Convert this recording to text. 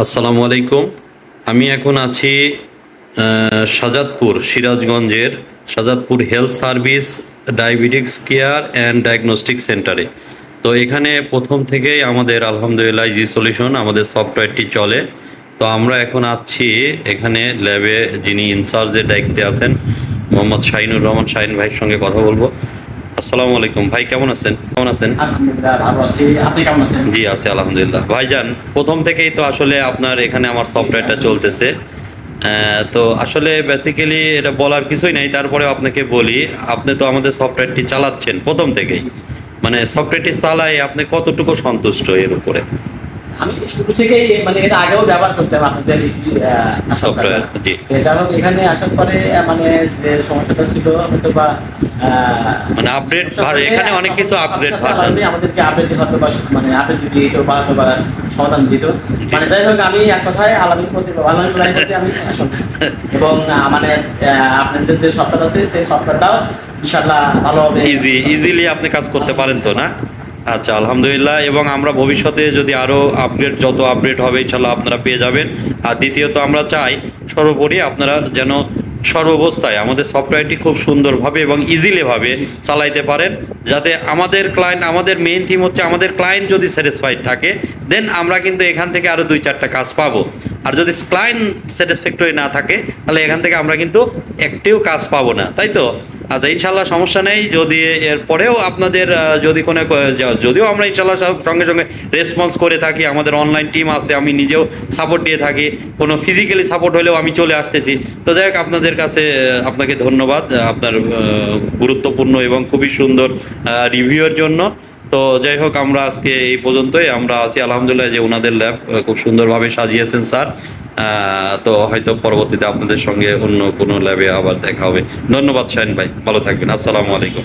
আসসালামু আলাইকুম। আমি এখন আছি শাজাদপুর, সিরাজগঞ্জের Shahzadpur health service diabetics care and diagnostic সেন্টারে। তো এখানে প্রথম থেকেই আমাদের আলহামদুলিল্লাহ ইজি সলিউশন আমাদের সফটওয়্যারটি চলে। তো আমরা এখন আছি এখানে ল্যাবে, যিনি ইনচার্জের দায়িত্বে আছেন মোহাম্মদ শাহিনুর রহমান, শাহিন ভাইয়ের সঙ্গে কথা বলবো। আসসালামু আলাইকুম ভাই, কেমন আছেন? কেমন আছেন? আলহামদুলিল্লাহ ভালো আছি। আপনি কেমন আছেন? জি আছি আলহামদুলিল্লাহ। ভাইজান, প্রথম থেকেই তো আসলে আপনার এখানে আমার সফটওয়্যারটা চলতেছে। তো আসলে বেসিক্যালি এটা বলার কিছুই নাই, তারপরে আপনাকে বলি, আপনি তো আমাদের সফটওয়্যারটি চালাচ্ছেন প্রথম থেকেই, মানে সফটওয়্যারটি চালায় আপনি কতটুকু সন্তুষ্ট এর উপরে? আমি শুরু থেকেই মানে এর আগেও ব্যবহার করতাম আপনাদের সফটওয়্যার, জি। যাই হোক এখানে আসার পরে মানে যে সমস্যাটা ছিল হয়তো বা মানে আপডেট এখানে অনেক কিছু আপডেট আমাদেরকে আপডেট হয়তো বা মানে আপডেট দিত বা হয়তো বা সমাধান দিত। জি। মানে যাই হোক আমি এক কথায় আলামিন প্রতি আমি সন্তুষ্ট। এবং মানে আপনাদের যে সফটওয়্যার আছে সেই সফটওয়্যারটাও ইনশাআল্লাহ ভালোভাবে ইজিলি আপনি কাজ করতে পারেন তো না? আচ্ছা আলহামদুলিল্লাহ। এবং আমরা ভবিষ্যতে যদি আরো যত আপডেট হবে ইনশাল্লাহ আপনারা পেয়ে যাবেন। আর দ্বিতীয়ত আমরা চাই সর্বোপরি আপনারা যেন সর্বাবস্থায় আমাদের সফটওয়্যারটি খুব সুন্দরভাবে এবং ইজিলি ভাবে চালাইতে পারেন, যাতে আমাদের মেইন থিম হচ্ছে আমাদের ক্লায়েন্ট যদি স্যাটিসফাইড থাকে, দেন আমরা কিন্তু এখান থেকে আরো 2-4টা কাজ পাবো। আর যদি ক্লায়েন্ট স্যাটিসফ্যাক্টরি না থাকে, তাহলে এখান থেকে আমরা কিন্তু একটিও কাজ পাবো না, তাই তো? আচ্ছা ইনশাল্লাহ সমস্যা নেই। যদি এরপরেও আপনাদের যদি কোনো যদিও আমরা ইনশাল্লাহ সঙ্গে সঙ্গে রেসপন্স করে থাকি, আমাদের অনলাইন টিম আছে, আমি নিজেও সাপোর্ট দিয়ে থাকি, কোনো ফিজিক্যালি সাপোর্ট হলেও আমি চলে আসতেছি। তো যাই হোক, আপনাদের কাছে আপনাকে ধন্যবাদ আপনার গুরুত্বপূর্ণ এবং খুবই সুন্দর রিভিউয়ের জন্য। তো যাই হোক, আমরা আজকে এই পর্যন্তই আমরা আছি আলহামদুলিল্লাহ, যে ওনাদের ল্যাব খুব সুন্দরভাবে সাজিয়েছেন স্যার। তো হয়তো পরবর্তীতে আপনাদের সঙ্গে অন্য কোনো ল্যাবে আবার দেখা হবে। ধন্যবাদ শাহিন ভাই, ভালো থাকবেন। আসসালামু আলাইকুম।